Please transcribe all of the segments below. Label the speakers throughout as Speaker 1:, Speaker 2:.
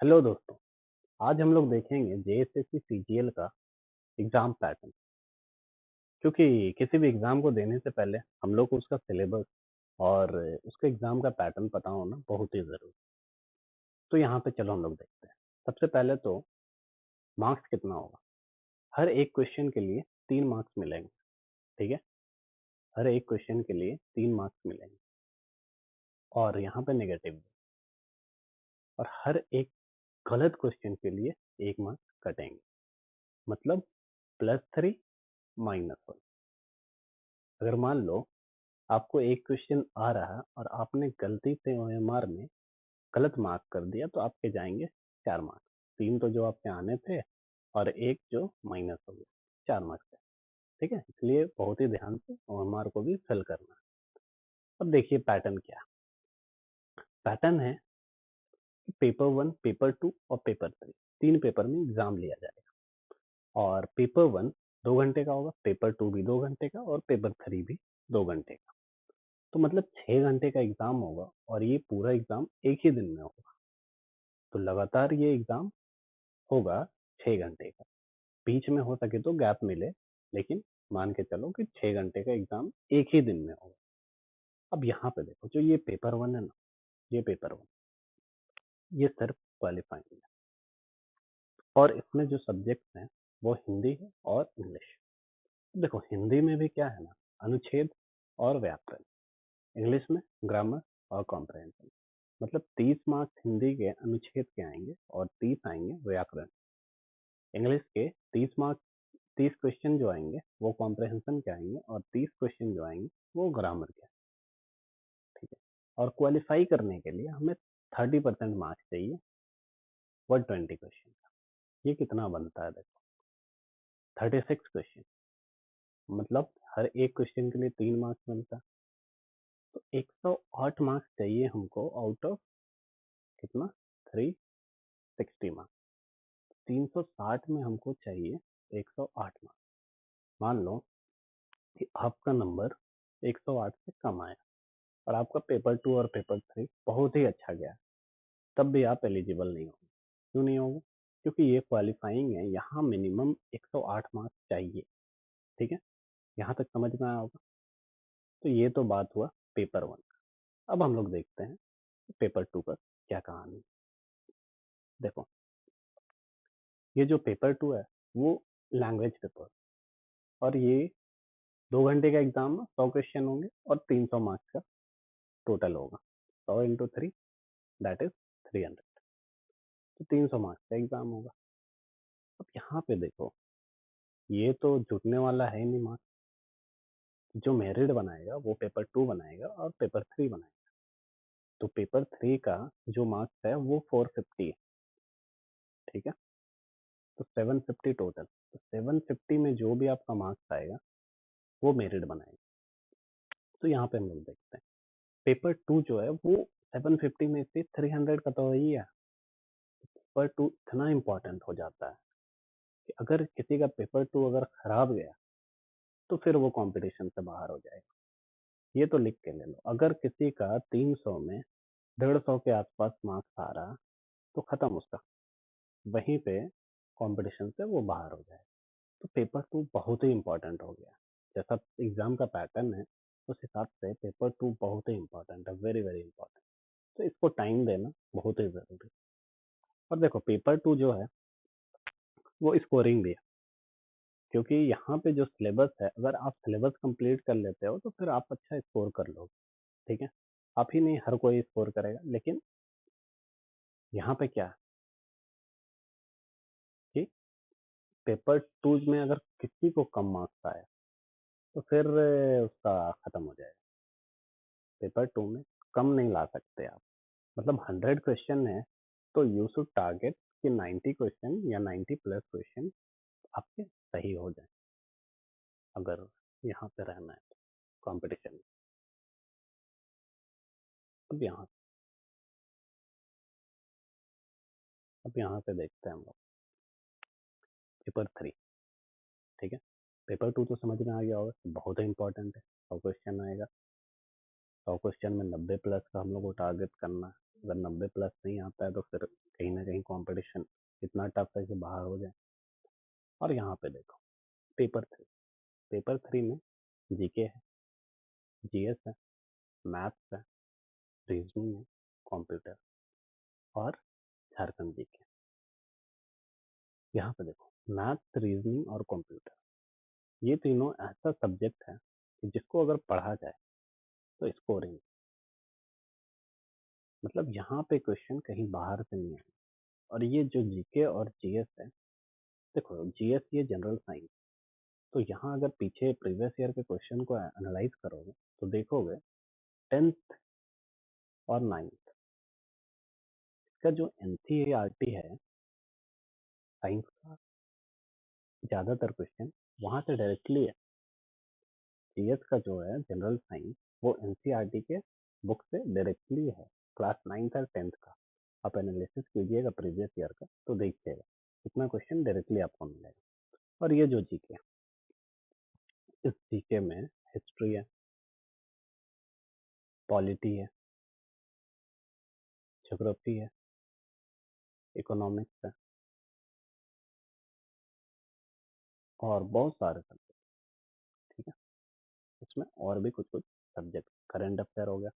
Speaker 1: Hello दोस्तों। आज हम लोग देखेंगे जेएसएससी सीजीएल का एग्जाम पैटर्न। क्योंकि किसी भी एग्जाम को देने से पहले हम लोग को उसका सिलेबस और उसके एग्जाम का पैटर्न पता होना बहुत ही जरूरी। तो यहाँ पे चलो हम लोग देखते हैं। सबसे पहले तो मार्क्स कितना होगा। हर एक क्वेश्चन के लिए 3 मार्क्स मिलेंगे। ठीक है, हर एक क्वेश्चन के लिए 3 मार्क्स मिलेंगे और यहाँ पे नेगेटिव। और हर एक गलत क्वेश्चन के लिए 1 मार्क्स कटेंगे, मतलब +3 -1। अगर मान लो आपको एक क्वेश्चन आ रहा है और आपने गलती से ओएमआर में गलत मार्क कर दिया तो आपके जाएंगे 4 मार्क्स। 3 तो जो आपके आने थे और एक जो माइनस हो गया, 4 मार्क्स है। ठीक है, इसलिए बहुत ही ध्यान से ओएमआर को भी फिल करना है। अब देखिए पैटर्न क्या पैटर्न है। पेपर 1, पेपर 2 और पेपर 3, 3 पेपर में एग्जाम लिया जाएगा। और पेपर 1 2 घंटे का होगा, पेपर 2 भी 2 घंटे का और पेपर 3 भी 2 घंटे का। तो मतलब 6 घंटे का एग्जाम होगा और ये पूरा एग्जाम एक ही दिन में होगा। तो लगातार ये एग्जाम होगा 6 घंटे का। बीच में हो सके तो गैप मिले, लेकिन मान के चलो कि 6 घंटे का एग्जाम एक ही दिन में होगा। अब यहाँ पे देखो, जो ये पेपर 1 है ना, ये पेपर 1 ये सिर्फ क्वालिफाइंग है। और इसमें जो सब्जेक्ट्स हैं वो हिंदी है और इंग्लिश। देखो हिंदी में भी क्या है ना, अनुच्छेद और व्याकरण। इंग्लिश में ग्रामर और कॉम्प्रहेंशन। मतलब 30 मार्क्स हिंदी के अनुच्छेद के आएंगे और 30 आएंगे व्याकरण। इंग्लिश के 30 मार्क्स, 30 क्वेश्चन जो आएंगे वो कॉम्प्रहेंशन के आएंगे और 30 क्वेश्चन जो आएंगे वो ग्रामर के। ठीक है, और क्वालिफाई करने के लिए हमें 30% मार्क्स चाहिए 120 क्वेश्चन का। ये कितना बनता है देखो, 36 क्वेश्चन। मतलब हर एक क्वेश्चन के लिए 3 मार्क्स मिलता है। तो 108 मार्क्स चाहिए हमको आउट ऑफ कितना, 360 मार्क्स। 360 में हमको चाहिए 108 मार्क्स। मान लो कि आपका नंबर 108 से कम आया और आपका पेपर 2 और पेपर 3 बहुत ही अच्छा गया, तब भी आप एलिजिबल नहीं होंगे। क्यों नहीं होंगे? क्योंकि ये क्वालिफाइंग है, यहाँ मिनिमम 108 मार्क्स चाहिए। ठीक है, यहाँ तक समझ में आया होगा। तो ये तो बात हुआ पेपर 1 का। अब हम लोग देखते हैं पेपर 2 का क्या कहानी है। देखो ये जो पेपर 2 है वो लैंग्वेज पेपर, और ये 2 घंटे का एग्जाम में 100 क्वेश्चन होंगे और 300 मार्क्स का टोटल होगा। 100 × 3 दैट इज 300। तो 300 मार्क्स का एग्जाम होगा। अब यहाँ पे देखो, ये तो जुटने वाला है नहीं मार्क्स। जो मेरिट बनाएगा वो पेपर 2 बनाएगा और पेपर 3 बनाएगा। तो पेपर 3 का जो मार्क्स है वो 450 है। ठीक है, तो 750 टोटल। तो 750 में जो भी आपका मार्क्स आएगा वो मेरिट बनाएगा। तो यहाँ पे हम लोग देखते हैं पेपर 2 जो है वो 750 में से 300 का तो वही है। पेपर 2 इतना इम्पोर्टेंट हो जाता है कि अगर किसी का पेपर 2 अगर खराब गया तो फिर वो कंपटीशन से बाहर हो जाएगा। ये तो लिख के ले लो, अगर किसी का 300 में 150 के आसपास मार्क्स आ रहा तो खत्म उसका, वहीं पे कंपटीशन से वो बाहर हो जाएगा। तो पेपर 2 बहुत ही इम्पोर्टेंट हो गया। जैसा एग्जाम का पैटर्न है उस हिसाब से पेपर 2 बहुत ही इम्पोर्टेंट है, वेरी वेरी इम्पोर्टेंट। तो इसको टाइम देना बहुत ही जरूरी है। और देखो पेपर 2 जो है वो स्कोरिंग भी है, क्योंकि यहाँ पे जो सिलेबस है, अगर आप सिलेबस कंप्लीट कर लेते हो तो फिर आप अच्छा स्कोर कर लोगे। ठीक है, आप ही नहीं, हर कोई स्कोर करेगा। लेकिन यहाँ पे क्या है कि पेपर 2 में अगर किसी को कम मार्क्स आया तो फिर उसका खत्म हो जाएगा। पेपर 2 में कम नहीं ला सकते आप। मतलब 100 क्वेश्चन है तो यू शुड टारगेट कि 90 क्वेश्चन या 90+ क्वेश्चन आपके सही हो जाए, अगर यहाँ पे रहना है तो कंपटीशन में। अब यहाँ अब यहाँ पे देखते हैं हम लोग पेपर 3। ठीक है, पेपर 2 तो समझ में आ गया होगा, बहुत ही इंपॉर्टेंट है। 100 क्वेश्चन आएगा, 100 क्वेश्चन में 90+ का हम लोग को टारगेट करना है। अगर 90 प्लस नहीं आता है तो फिर कहीं ना कहीं कंपटीशन इतना टफ है कि बाहर हो जाए। और यहाँ पे देखो, पेपर 3 में जीके है, जीएस है, मैथ्स है, रीजनिंग है, कंप्यूटर और झारखंड जीके। यहाँ पे देखो, मैथ्स, रीजनिंग और कंप्यूटर, ये तीनों ऐसा सब्जेक्ट है कि जिसको अगर पढ़ा जाए तो स्कोरिंग, मतलब यहाँ पे क्वेश्चन कहीं बाहर से नहीं है। और ये जो जीके और जीएस है, देखो जीएस ये जनरल साइंस, तो यहाँ अगर पीछे प्रीवियस ईयर के क्वेश्चन को एनालाइज करोगे तो देखोगे 10th और 9th का जो एनसीईआरटी है साइंस का, ज़्यादातर क्वेश्चन वहाँ से डायरेक्टली है। जीएस का जो है जनरल साइंस, वो एनसीईआरटी के बुक से डायरेक्टली है, क्लास 9th और 10th का। आप एनालिसिस कीजिएगा प्रीवियस ईयर का तो देखिएगा इतना क्वेश्चन डायरेक्टली आपको मिलेगा। और ये जो जीके, इस जीके में हिस्ट्री है, पॉलिटी है, ज्योग्राफी है, इकोनॉमिक्स है और बहुत सारे सब्जेक्ट। ठीक है, इसमें और भी कुछ कुछ सब्जेक्ट, करंट अफेयर हो गया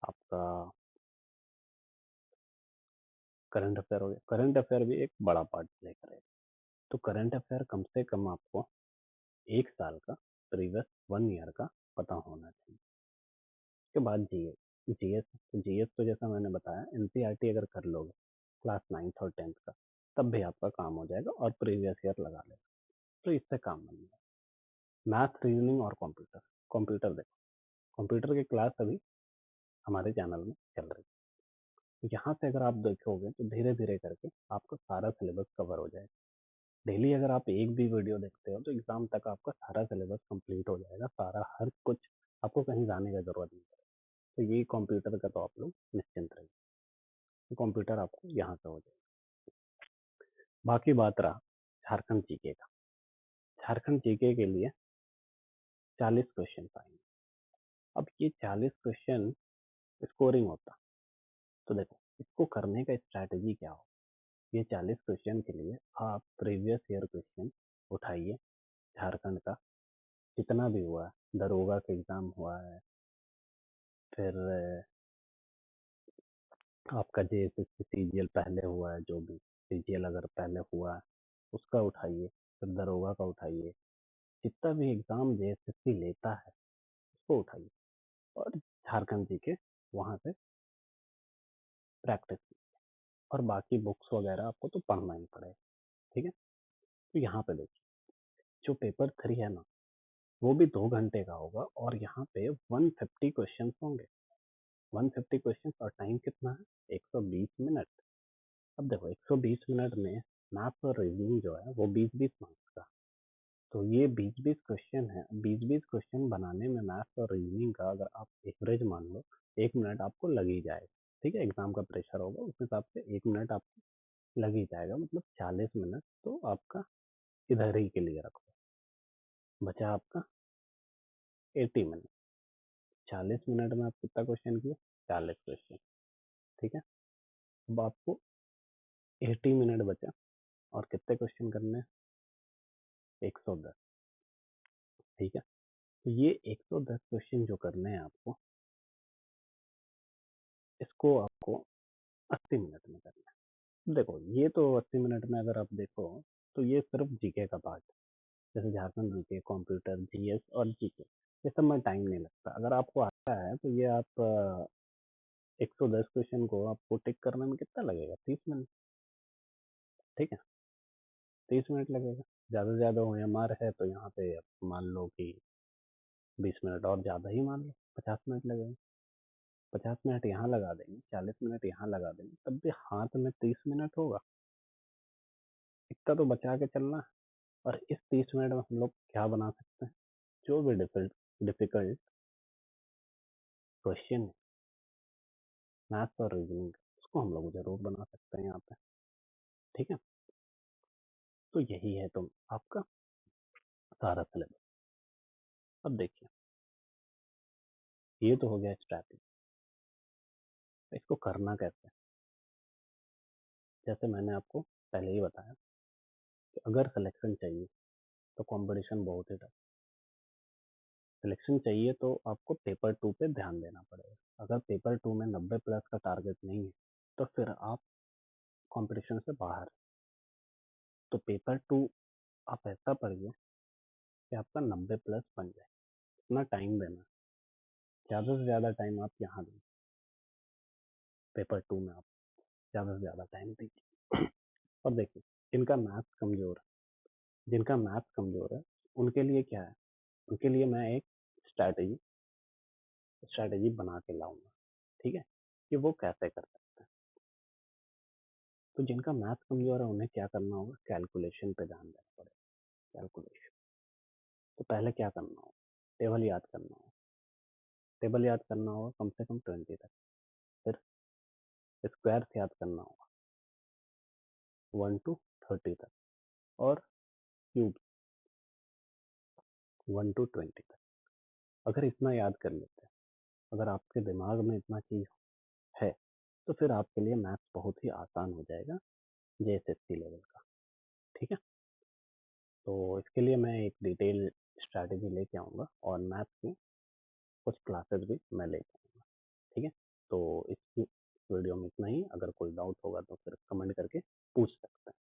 Speaker 1: आपका, करंट अफेयर भी एक बड़ा पार्ट प्ले करेगा। तो करंट अफेयर कम से कम आपको एक साल का, प्रीवियस 1 ईयर का पता होना चाहिए। उसके बाद जीएस, जीएस तो जैसा मैंने बताया एनसीईआरटी अगर कर लोगे क्लास 9th और 10th का, तब भी आपका काम हो जाएगा और प्रीवियस ईयर लगा लेगा तो इससे काम बन जाएगा। मैथ, रीजनिंग और कंप्यूटर, कंप्यूटर देखो, कंप्यूटर की क्लास अभी हमारे चैनल में चल रही है। तो यहाँ से अगर आप देखोगे तो धीरे धीरे करके आपका सारा सिलेबस कवर हो जाएगा। डेली अगर आप एक भी वीडियो देखते हो तो एग्जाम तक आपका सारा सिलेबस कंप्लीट हो जाएगा, सारा हर कुछ, आपको कहीं जाने की जरूरत नहीं है। तो यही कंप्यूटर का, तो आप लोग निश्चिंत रहिए, तो कंप्यूटर आपको यहाँ से हो जाएगा। बाकी बात रहा झारखंड जीके का, झारखंड जीके के लिए 40 क्वेश्चन आएंगे। अब ये 40 क्वेश्चन स्कोरिंग होता, तो देखो इसको करने का स्ट्रैटेजी क्या हो। ये 40 क्वेश्चन के लिए आप प्रीवियस ईयर क्वेश्चन उठाइए, झारखंड का जितना भी हुआ है, दरोगा का एग्जाम हुआ है, फिर आपका जेएसएससी सीजीएल पहले हुआ है, जो भी सीजीएल अगर पहले हुआ है उसका उठाइए, फिर दरोगा का उठाइए, जितना भी एग्जाम जेएसएससी लेता है उसको उठाइए और झारखंड जी के वहाँ से प्रैक्टिस कीजिए। और बाकी बुक्स वगैरह आपको तो पढ़ना ही पड़ेगा। ठीक है, तो यहाँ पे देखिए, जो पेपर 3 है ना, वो भी 2 घंटे का होगा और यहाँ पे 150 क्वेश्चन होंगे, 150 क्वेश्चन और टाइम कितना है, 120 मिनट। अब देखो 120 मिनट में मैथ्स और रीजनिंग जो है वो 20-20 मार्क्स का, तो ये 20-20 क्वेश्चन है। 20-20 क्वेश्चन बनाने में मैथ्स और रीजनिंग का अगर आप एवरेज मान लो, 1 मिनट आपको लग ही जाएगा। ठीक है, एग्जाम का प्रेशर होगा उस हिसाब से 1 मिनट आपको लग ही जाएगा, मतलब 40 मिनट तो आपका इधर ही के लिए रखो, बचा आपका 80 मिनट। 40 मिनट में आप कितना क्वेश्चन किए, 40 क्वेश्चन। ठीक है, अब आपको 80 मिनट बचा और कितने क्वेश्चन करने हैं, 110। ठीक है, तो ये 110 क्वेश्चन जो करने हैं आपको, इसको आपको 80 मिनट में करना है। देखो ये तो 80 मिनट में अगर आप देखो तो ये सिर्फ जीके का पार्ट, जैसे झारखंड जीके, कंप्यूटर, जीएस और जीके, ये सब में टाइम नहीं लगता। अगर आपको आता है तो ये आप 110 क्वेश्चन को आपको टिक करने में कितना लगेगा, 30 मिनट। ठीक है, 30 मिनट लगेगा, ज़्यादा से ज़्यादा OMR है तो यहाँ पे आप मान लो कि 20 मिनट और ज़्यादा ही मान लो, 50 मिनट लगेगा। 50 मिनट यहाँ लगा देंगे, 40 मिनट यहाँ लगा देंगे, तब भी हाथ में 30 मिनट होगा। इतना तो बचा के चलना है। और इस 30 मिनट में हम लोग क्या बना सकते हैं, जो भी डिफिकल्ट क्वेश्चन है मैथ्स और रीजनिंग का, उसको हम लोग जरूर बना सकते हैं यहाँ पे। ठीक है, तो यही है तो आपका सारा सिलेबस। अब देखिए, ये तो हो गया स्ट्रैटेजी। इसको करना कैसे? जैसे मैंने आपको पहले ही बताया कि अगर सिलेक्शन चाहिए तो कंपटीशन बहुत ही टफ। सिलेक्शन चाहिए तो आपको पेपर 2 पे ध्यान देना पड़ेगा। अगर पेपर 2 में 90 प्लस का टारगेट नहीं है तो फिर आप कंपटीशन से बाहर हैं। तो पेपर 2 आप ऐसा पढ़िए कि आपका 90 प्लस बन जाए। इतना टाइम देना, ज़्यादा से ज़्यादा टाइम आप यहाँ दें। पेपर 2 में आप ज़्यादा से ज़्यादा टाइम दीजिए। और देखिए, जिनका मैथ्स कमज़ोर है उनके लिए क्या है, उनके लिए मैं एक स्ट्रैटेजी स्ट्रैटेजी बना के लाऊंगा, ठीक है, कि वो कैसे कर सकते हैं। तो जिनका मैथ्स कमज़ोर है उन्हें क्या करना होगा, कैलकुलेशन पे ध्यान देना पड़ेगा। कैलकुलेशन तो पहले क्या करना होगा, टेबल याद करना होगा। टेबल याद करना होगा कम से कम 20 तक। फिर स्क्वायर्स याद करना होगा 1 to 30 तक, और क्यूब 1 to 20 तक। अगर इतना याद कर लेते हैं, अगर आपके दिमाग में इतना चीज़ है तो फिर आपके लिए मैथ्स बहुत ही आसान हो जाएगा, जेएसएससी लेवल का। ठीक है, तो इसके लिए मैं एक डिटेल स्ट्रैटेजी लेके आऊँगा और मैथ्स की कुछ क्लासेस भी मैं लेके आऊँगा। ठीक है, तो इस वीडियो में इतना ही। अगर कोई डाउट होगा तो फिर कमेंट करके पूछ सकते हैं।